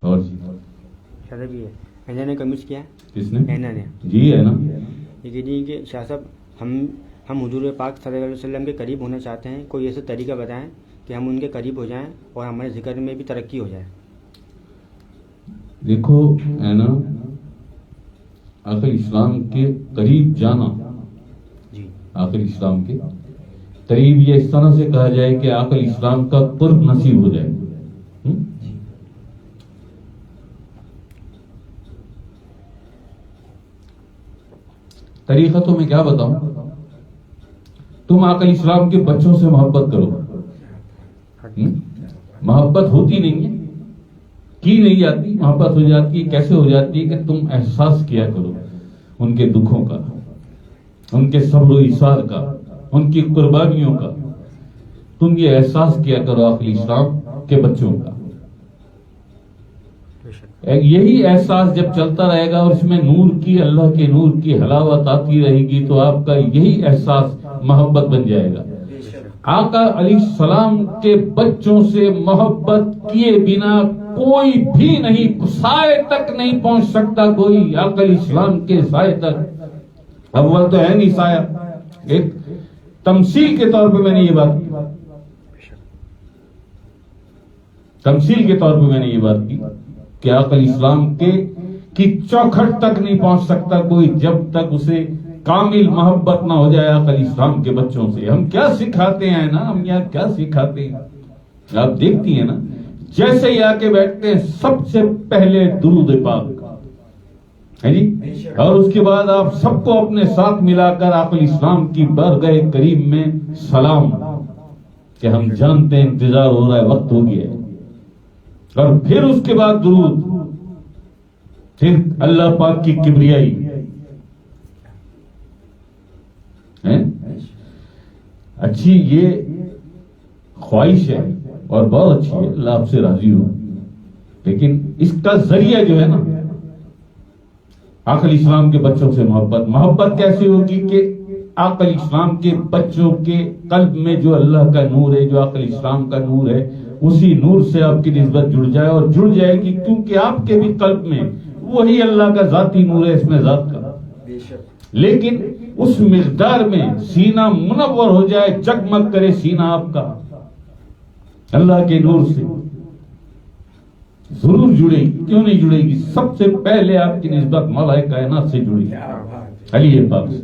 اور شاہ صاحب یہ اینا نے کمنٹس کیا ہے. کس نے؟ اینا نے. جی ہے نا. یہ کہتی ہیں کہ شاہ صاحب ہم حضور پاک صلی اللہ علیہ وسلم کے قریب ہونا چاہتے ہیں, کوئی ایسا طریقہ بتائیں کہ ہم ان کے قریب ہو جائیں اور ہمارے ذکر میں بھی ترقی ہو جائے. دیکھو ہے نا, آخر اسلام کے قریب جانا, جی آخر اسلام کے قریب, یہ اس طرح سے کہا جائے کہ آخر اسلام کا قرب نصیب ہو جائے. طریقہ تو میں کیا بتاؤں, تم آقا اسلام کے بچوں سے محبت کرو. محبت ہوتی نہیں ہے, کی نہیں جاتی, محبت ہو جاتی ہے. کیسے ہو جاتی ہے کہ تم احساس کیا کرو ان کے دکھوں کا, ان کے صبر و ایثار کا, ان کی قربانیوں کا. تم یہ احساس کیا کرو آقا اسلام کے بچوں کا. یہی احساس جب چلتا رہے گا اور اس میں نور کی, اللہ کے نور کی حلاوت آتی رہے گی, تو آپ کا یہی احساس محبت بن جائے گا. آقا علیہ السلام کے بچوں سے محبت کیے بنا کوئی بھی نہیں, سائے تک نہیں پہنچ سکتا کوئی آقا علیہ السلام کے سائے تک. اول تو ہے نہیں سایہ. ایک تمثیل کے طور پہ میں نے یہ بات کی, تمثیل کے طور پہ میں نے یہ بات کی کہ آقا اسلام کی چوکھٹ تک نہیں پہنچ سکتا کوئی جب تک اسے کامل محبت نہ ہو جائے آقا اسلام کے بچوں سے. ہم کیا سکھاتے ہیں نا, ہم یہاں کیا سکھاتے ہیں, آپ دیکھتی ہیں نا, جیسے ہی آ کے بیٹھتے ہیں سب سے پہلے درود پاک ہے جی, اور اس کے بعد آپ سب کو اپنے ساتھ ملا کر آقا اسلام کی بارگاہ کریم میں سلام, کہ ہم جانتے ہیں انتظار ہو رہا ہے, وقت ہو گیا ہے. اور پھر اس کے بعد درود, پھر اللہ پاک کی کبریائی ہے. اچھی یہ خواہش ہے اور بہت اچھی ہے, اللہ آپ سے راضی ہو, لیکن اس کا ذریعہ جو ہے نا آقا اسلام کے بچوں سے محبت. محبت کیسے ہوگی کہ آقا اسلام کے بچوں کے قلب میں جو اللہ کا نور ہے, جو آقا اسلام کا نور ہے, اسی نور سے آپ کی نسبت جڑ جائے, اور جڑ جائے گی کیونکہ آپ کے بھی قلب میں وہی اللہ کا ذاتی نور ہے, اس میں ذات کا. لیکن اس مقدار میں سینہ منور ہو جائے, جگمگ کرے سینہ آپ کا اللہ کے نور سے, ضرور جڑے گی. کیوں نہیں جڑے گی؟ سب سے پہلے آپ کی نسبت مولا کائنات سے جڑی علی پاک سے.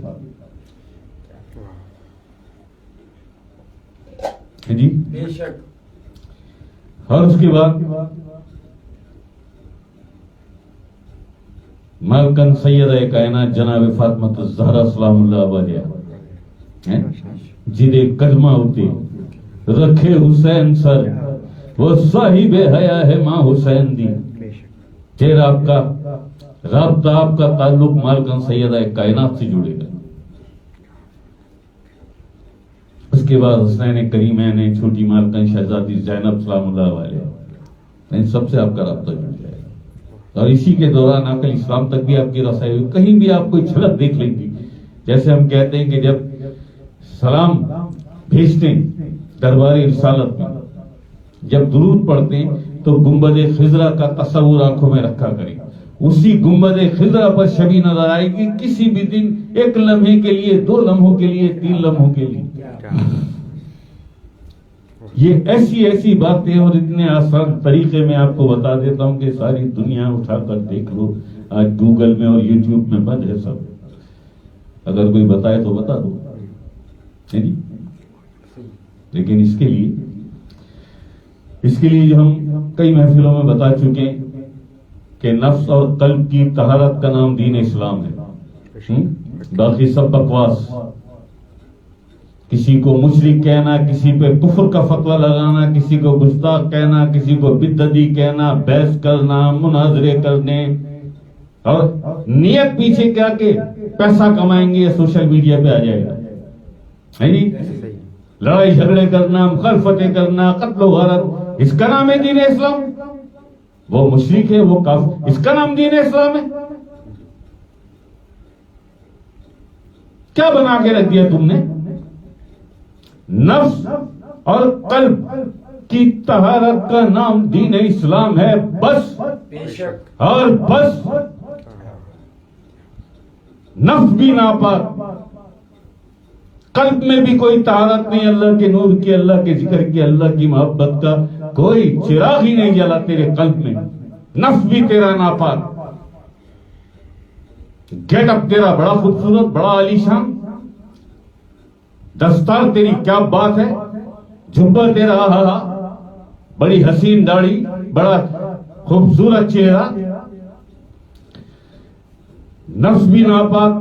جی بے شک. اور اس کے بعد مالکن سیدہ کائنات جناب فاطمہ الزہرا سلام اللہ علیہا, جدے قدمہ ہوتے رکھے حسین سر, وہ صاحب حیا ہے ماں حسین دی. پھر آپ کا رابطہ, آپ کا تعلق مالکن سیدہ کائنات سے جڑے گا. اس کے بعد حسنین کریمین, چھوٹی مالکن شہزادی زینب سلام اللہ علیہ, ان سب سے آپ کا رابطہ جڑ جائے گا. اور اسی کے دوران آقا اسلام تک بھی آپ کی رسائی ہوئی. کہیں بھی آپ کوئی جھلک دیکھ لیں گی, جیسے ہم کہتے ہیں کہ جب سلام بھیجتے ہیں دربار رسالت میں, جب درود پڑھتے ہیں تو گنبد خضرا کا تصور آنکھوں میں رکھا کریں. اسی گنبد خضرا پر شبی نظر آئے گی کسی بھی دن, ایک لمحے کے لیے, 2 لمحوں کے لیے, 3 لمحوں کے لیے. یہ ایسی ایسی باتیں اور اتنے آسان طریقے میں آپ کو بتا دیتا ہوں کہ ساری دنیا اٹھا کر دیکھ لو. آج گوگل میں اور یوٹیوب میں بند ہے سب, اگر کوئی بتائے تو بتا دو. لیکن اس کے لیے جو ہم کئی محفلوں میں بتا چکے کہ نفس اور قلب کی طہارت کا نام دین اسلام ہے. باقی سب بکواس, کسی کو مشرک کہنا, کسی پہ کفر کا فتویٰ لگانا, کسی کو گستاخ کہنا, کسی کو بدعتی کہنا, بحث کرنا, مناظرے کرنے, اور نیت پیچھے کیا کہ پیسہ کمائیں گے, سوشل میڈیا پہ آ جائے گا. لڑائی جھگڑے کرنا, مخالفتیں کرنا, قتل و غارت, اس کا نام ہے دین اسلام. وہ مشرک ہے, وہ کافر, اس کا نام دین اسلام ہے. کیا بنا کے رکھ دیا تم نے؟ نفس اور قلب کی طہارت کا نام دین اسلام ہے، بس اور بس. نفس بھی ناپاک، قلب میں بھی کوئی طہارت نہیں، اللہ کے نور کی، اللہ کے ذکر کی، اللہ کی محبت کا کوئی چراغ ہی نہیں جلا تیرے قلب میں. نفس بھی تیرا ناپاک، گیٹ اپ تیرا بڑا خوبصورت، بڑا عالیشان، دستار تیری کیا بات ہے، جھبا تیرا آہا، بڑی حسین داڑھی، بڑا خوبصورت چہرہ. نفس بھی ناپاک،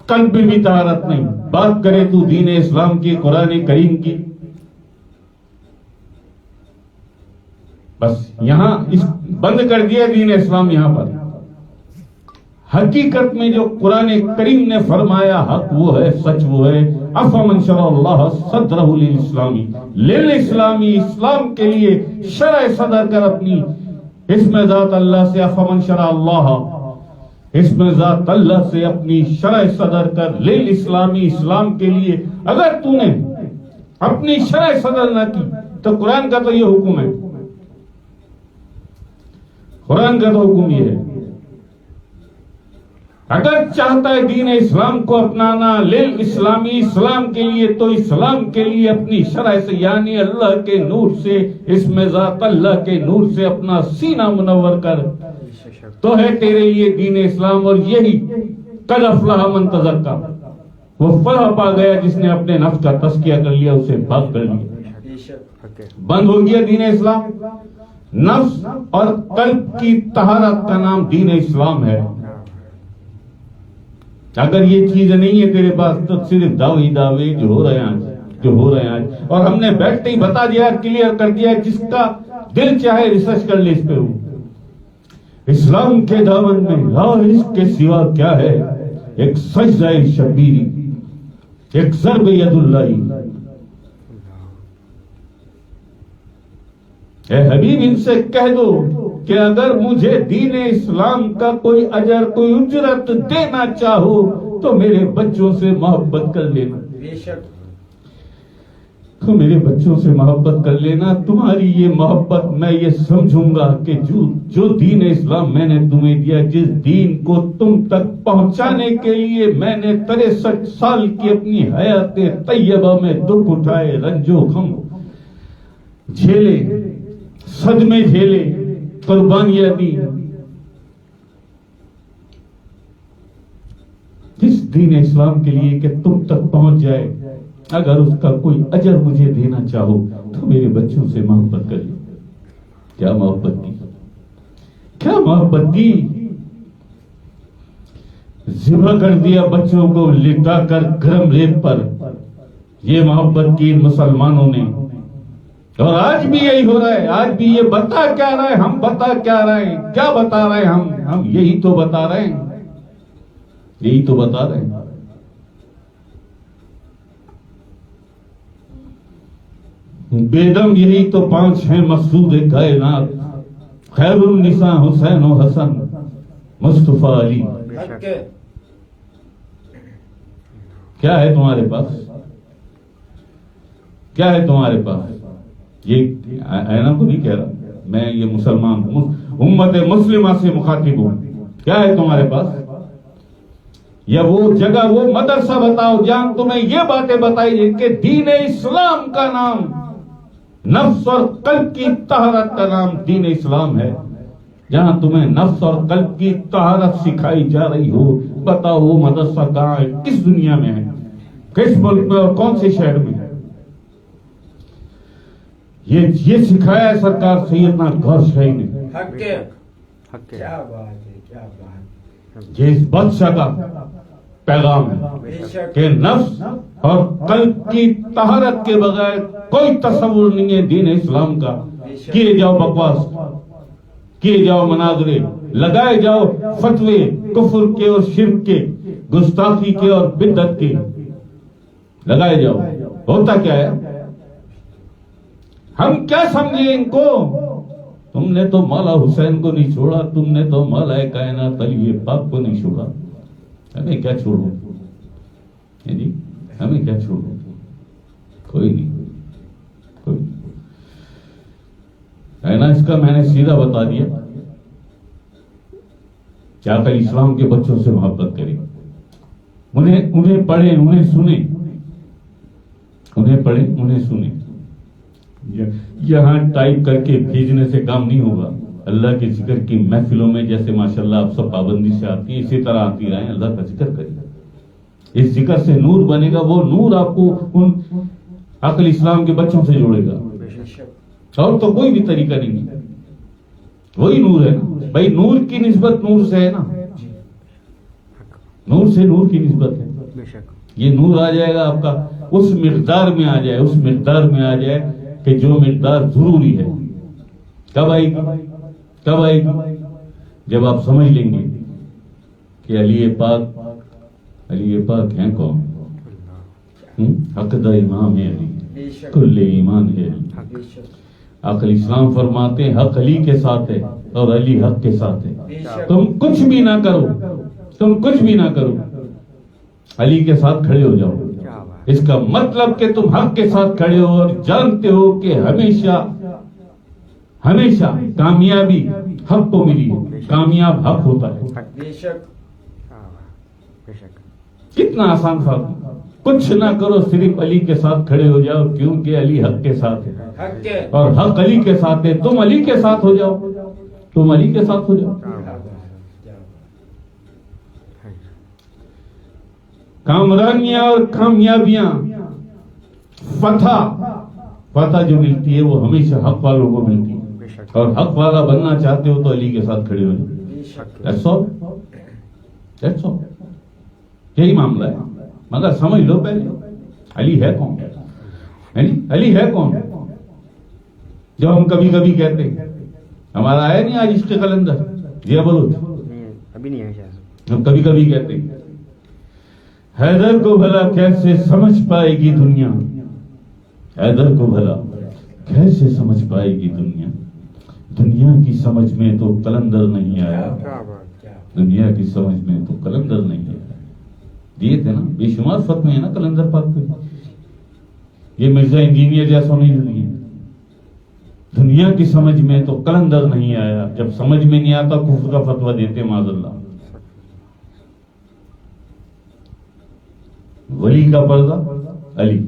قلب میں بھی طہارت نہیں. بات کرے تو دین اسلام کی، قرآن کریم کی. بس یہاں بند کر دیا دین اسلام. یہاں پر حقیقت میں جو قرآن کریم نے فرمایا حق وہ ہے، سچ وہ ہے. افمن شرع اللہ صدرہ للاسلامی، اسلام کے لیے شرع صدر کر اپنی اسم ذات اللہ سے، افمن شرع اللہ، اسم ذات اللہ سے اپنی شرع صدر کر للاسلامی، اسلام کے لیے. اگر تو نے اپنی شرع صدر نہ کی تو قرآن کا تو یہ حکم ہے، قرآن کا تو حکم یہ ہے. اگر چاہتا ہے دین اسلام کو اپنانا للاسلامی، اسلام کے لیے، تو اسلام کے لیے اپنی شرع سے، یعنی اللہ کے نور سے، اسم ذات اللہ کے نور سے اپنا سینہ منور کر، تو ہے تیرے لیے دین اسلام. اور یہی قد افلح من تزکا، وہ فلاح پا گیا جس نے اپنے نفس کا تزکیہ کر لیا، اسے پاک کر لیا. بند ہو گیا دین اسلام. نفس اور قلب کی طہارت کا نام دین اسلام ہے. اگر یہ چیز نہیں ہے تیرے پاس تو صرف دعوے جو ہو رہے ہیں آج، اور ہم نے بیٹھتے ہی بتا دیا، کلیئر کر دیا، جس کا دل چاہے ریسرچ کر لے اس پہ. اسلام کے دامن میں لا رزق کے سوا کیا ہے؟ ایک سجدہ شبیری، ایک ضرب ید اللہ. اے حبیب ان سے کہہ دو کہ اگر مجھے دین اسلام کا کوئی اجر، کوئی اجرت دینا چاہو تو میرے بچوں سے محبت کر لینا، تو میرے بچوں سے محبت کر لینا. تمہاری یہ محبت میں یہ سمجھوں گا کہ جو دین اسلام میں نے تمہیں دیا، جس دین کو تم تک پہنچانے کے لیے میں نے 63 سال کی اپنی حیات طیبہ میں دکھ اٹھائے، رنج و غم جھیلے، صدمے جھیلے، قربانیاں دی، جس دین اسلام کے لیے کہ تم تک پہنچ جائے، اگر اس کا کوئی اجر مجھے دینا چاہو تو میرے بچوں سے محبت کر لیں. کیا محبت کی، کیا محبت کی. ذبح کر دیا بچوں کو لٹا کر گرم ریت پر. یہ محبت کی مسلمانوں نے. اور آج بھی یہی ہو رہا ہے. آج بھی یہ بتا کیا رہا ہے، ہم بتا کیا رہے ہیں، کیا بتا رہے ہیں ہم یہی تو بتا رہے ہیں، یہی تو بتا رہے ہیں. بیدم یہی تو 5 ہیں مقصود کائنات، خیر النساء حسین و حسن، مصطفیٰ علی. کیا ہے تمہارے پاس، کیا ہے تمہارے پاس؟ یہ اینا کو نہیں کہہ رہا میں، یہ مسلمان امت مسلمہ سے مخاطب ہوں. کیا ہے تمہارے پاس؟ یا وہ جگہ، وہ مدرسہ بتاؤ جہاں تمہیں یہ باتیں بتائی جائیں کہ دین اسلام کا نام، نفس اور قلب کی طہارت کا نام دین اسلام ہے. جہاں تمہیں نفس اور قلب کی طہارت سکھائی جا رہی ہو، بتاؤ وہ مدرسہ کہاں ہے، کس دنیا میں ہے، کس ملک میں اور کون سے شہر میں ہے؟ یہ سکھایا ہے سرکار سیدنا غوث شاہی نے. یہ اس بادشاہ کا پیغام ہے کہ نفس اور قلب کی طہارت کے بغیر کوئی تصور نہیں ہے دین اسلام کا. کیے جاؤ بکواس، کیے جاؤ مناظرے، لگائے جاؤ فتوے کفر کے اور شرک کے، گستاخی کے اور بدعت کے، لگائے جاؤ. ہوتا کیا ہے؟ ہم کیا سمجھے ان کو؟ تم نے تو مولا حسین کو نہیں چھوڑا، تم نے تو مولا کائنات علی پاک کو نہیں چھوڑا. ہمیں کیا چھوڑو جی، ہمیں کیا چھوڑو؟ کوئی نہیں، کوئی نہیں. اس کا میں نے سیدھا بتا دیا کہ آقا علیہ السلام کے بچوں سے محبت کریں، انہیں پڑھیں، انہیں سنیں، انہیں پڑھیں، انہیں سنیں. یہاں ٹائپ کر کے بھیجنے سے کام نہیں ہوگا. اللہ کے ذکر کی محفلوں میں جیسے ماشاءاللہ آپ سب پابندی سے آتی ہیں، اسی طرح آتی رہیں، اللہ کا ذکر کریں. اس ذکر سے نور بنے گا، وہ نور آپ کو ان آقا علیہ السلام کے بچوں سے جوڑے گا. اور تو کوئی بھی طریقہ نہیں ہے، وہی نور ہے نا بھائی. نور کی نسبت نور سے ہے نا، نور سے نور کی نسبت ہے. یہ نور آ جائے گا آپ کا، اس مقدار میں آ جائے، اس مقدار میں آ جائے کہ جو مقدار ضروری ہے. کب آئے گی؟ کب آئے گی؟ جب آپ سمجھ لیں گے کہ علی پاک ہیں کون؟ حقدہ امام ہے علی، کل ایمان ہے علی. آقا علیہ السلام فرماتے ہیں حق علی کے ساتھ ہے اور علی حق کے ساتھ ہے. تم کچھ بھی نہ کرو، تم کچھ بھی نہ کرو، علی کے ساتھ کھڑے ہو جاؤ. اس کا مطلب کہ تم حق کے ساتھ کھڑے ہو اور جانتے ہو کہ ہمیشہ ہمیشہ کامیابی حق کو ملی ہے، کامیاب حق ہوتا ہے. کتنا آسان تھا. کچھ نہ کرو، صرف علی کے ساتھ کھڑے ہو جاؤ، کیونکہ علی حق کے ساتھ ہے اور حق علی کے ساتھ ہے. تم علی کے ساتھ ہو جاؤ، تم علی کے ساتھ ہو جاؤ. کامرانیاں اور کامیابیاں، فتح جو ملتی ہے وہ ہمیشہ حق والوں کو ملتی ہے. اور حق والا بننا چاہتے ہو تو علی کے ساتھ کھڑے ہو جاؤ. That's all. یہی معاملہ ہے. مگر سمجھ لو پہلے علی ہے کون؟ علی ہے کون؟ جو ہم کبھی کبھی کہتے ہیں، ہمارا آیا نہیں آج عشق قلندر، جی بولو، ابھی نہیں ہے. ہم کبھی کبھی کہتے ہیں حیدر کو بھلا کیسے سمجھ پائے گی دنیا، حیدر کو بھلا کیسے سمجھ پائے گی دنیا، دنیا کی سمجھ میں تو قلندر نہیں آیا، دنیا کی سمجھ میں تو قلندر نہیں آیا. دیے تھے نا بے شمار فتوے ہیں نا قلندر پاک پہ. یہ مرزا انجینئر جیسا نہیں ہے. دنیا کی سمجھ میں تو قلندر نہیں آیا. جب سمجھ میں نہیں آتا کفر کا فتویٰ دیتے معاذ اللہ. ولی کا پردہ علی،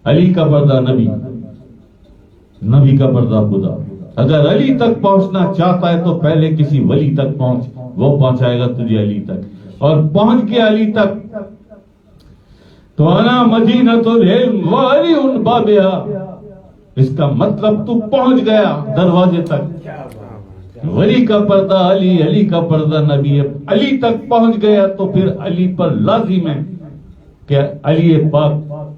علی کا پردہ نبی، نبی کا پردہ خدا. اگر علی تک پہنچنا چاہتا ہے تو پہلے کسی ولی تک پہنچ، وہ پہنچائے گا تجھے علی تک. اور پہنچ کے علی تک تو انا مدینۃ العلم وعلی بابھا، اس کا مطلب تو پہنچ گیا دروازے تک. ولی کا پردہ علی، علی کا پردہ نبی. علی تک پہنچ گیا تو پھر علی پر لازم ہے کہ علی پاک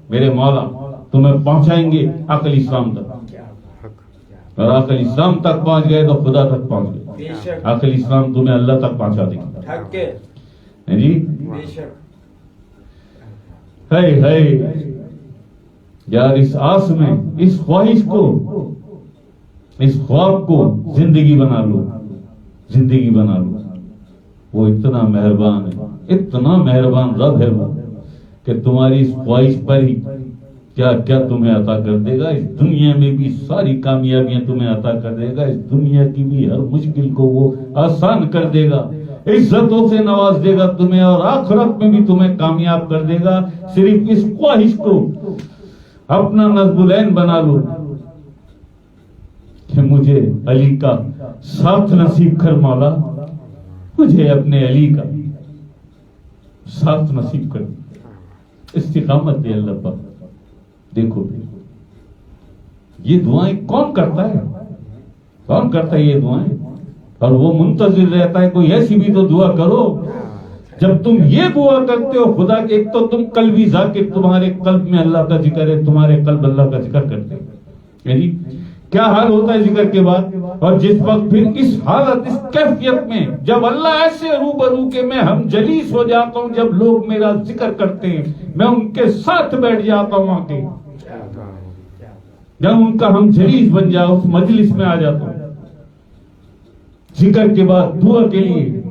میرے مولا تمہیں پہنچائیں گے آقا علیہ السلام تک. اور آقا علیہ السلام تک پہنچ گئے تو خدا تک پہنچ گئے. آقا علیہ السلام تمہیں اللہ تک پہنچا دیں گے. جی ہے یار، اس آس میں، اس خواہش کو، اس خواب کو زندگی بنا لو، زندگی بنا لو. وہ اتنا مہربان ہے، اتنا مہربان رب ہے وہ کہ تمہاری اس خواہش پر ہی کیا کیا تمہیں عطا کر دے گا. اس دنیا میں بھی ساری کامیابیاں تمہیں عطا کر دے گا. اس دنیا کی بھی ہر مشکل کو وہ آسان کر دے گا، عزتوں سے نواز دے گا تمہیں، اور آخرت میں بھی تمہیں کامیاب کر دے گا. صرف اس خواہش کو اپنا نصب العین بنا لو کہ مجھے علی کا ساتھ نصیب کر مولا، مجھے اپنے علی کا ساتھ نصیب کر. استقامت دے اللہ پاک. دیکھو یہ دعائیں کون کرتا ہے، کون کرتا ہے یہ دعائیں؟ اور وہ منتظر رہتا ہے کوئی ایسی بھی تو دعا کرو. جب تم یہ دعا کرتے ہو خدا کے، ایک تو تم قلبی ذاکر، تمہارے قلب میں اللہ کا ذکر ہے، تمہارے قلب اللہ کا ذکر کرتے ہیں. یعنی کیا حال ہوتا ہے ذکر کے بعد؟ اور جس وقت پھر اس حالت، اس کیفیت میں جب اللہ ایسے روبرو کہ میں ہم جلیس ہو جاتا ہوں، جب لوگ میرا ذکر کرتے ہیں میں ان کے ساتھ بیٹھ جاتا ہوں، آ کے جب ان کا ہم جلیس بن جاؤ، اس مجلس میں آ جاتا ہوں. ذکر کے بعد دعا کے لیے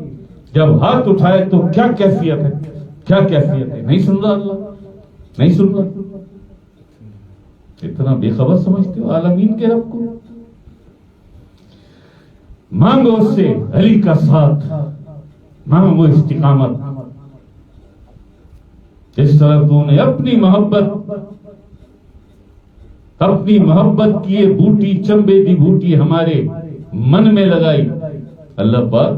جب ہاتھ اٹھائے تو کیا کیفیت ہے، کیا کیفیت ہے. نہیں سن رہا اللہ، نہیں سن رہا. اتنا بے خبر سمجھتے ہو عالمین کے رب کو. مانگو اس سے علی کا ساتھ، مانگو استقامت. جس طرح تو نے اپنی محبت کی یہ بوٹی، چمبے دی بوٹی ہمارے من میں لگائی، اللہ پاک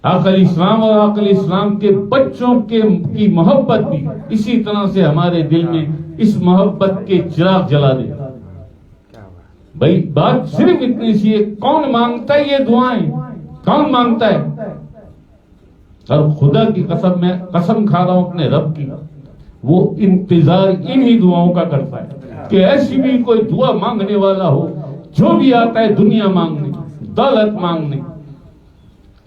آقا اسلام اور آقا اسلام کے بچوں کی محبت بھی اسی طرح سے ہمارے دل میں اس محبت کے چراغ جلا دے. بھائی بات صرف اتنی سی ہے، کون مانگتا ہے یہ دعائیں؟ کون مانگتا ہے؟ اور خدا کی قسم، میں قسم کھا رہا ہوں اپنے رب کی، وہ انتظار انہی دعاؤں کا کرتا ہے کہ ایسی بھی کوئی دعا مانگنے والا ہو، جو بھی آتا ہے دنیا مانگنے، دولت مانگنے،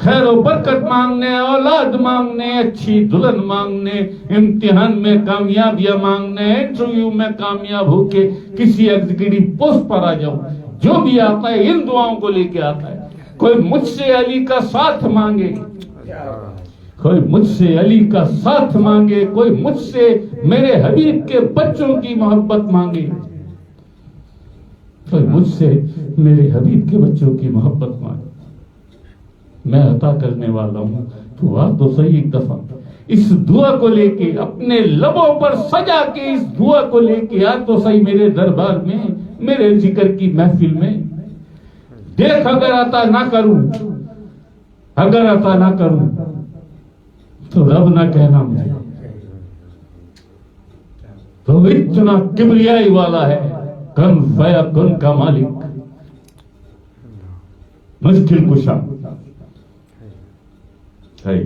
خیر و برکت مانگنے، اولاد مانگنے، اچھی دلہن مانگنے، امتحان میں کامیابیاں مانگنے، انٹرویو میں کامیاب ہو کے کسی ایگزیکٹو پوسٹ پر آ جاؤ، جو بھی آتا ہے ان دعاؤں کو لے کے آتا ہے. کوئی مجھ سے علی کا ساتھ مانگے، کوئی مجھ سے علی کا ساتھ مانگے، کوئی مجھ سے میرے حبیب کے بچوں کی محبت مانگے، کوئی مجھ سے میرے حبیب کے بچوں کی محبت مانگے، میں عطا کرنے والا ہوں. تو آ تو صحیح ایک دفعہ اس دعا کو لے کے اپنے لبوں پر سجا کے اس دعا کو لے کے آ تو صحیح میرے دربار میں، میرے ذکر کی محفل میں. دیکھ اگر عطا نہ کروں، اگر عطا نہ کروں تو رب نہ کہنا مجھے، تو اتنا کبریائی والا ہے کن فیکن کا مالک، مشکل کشا ہے.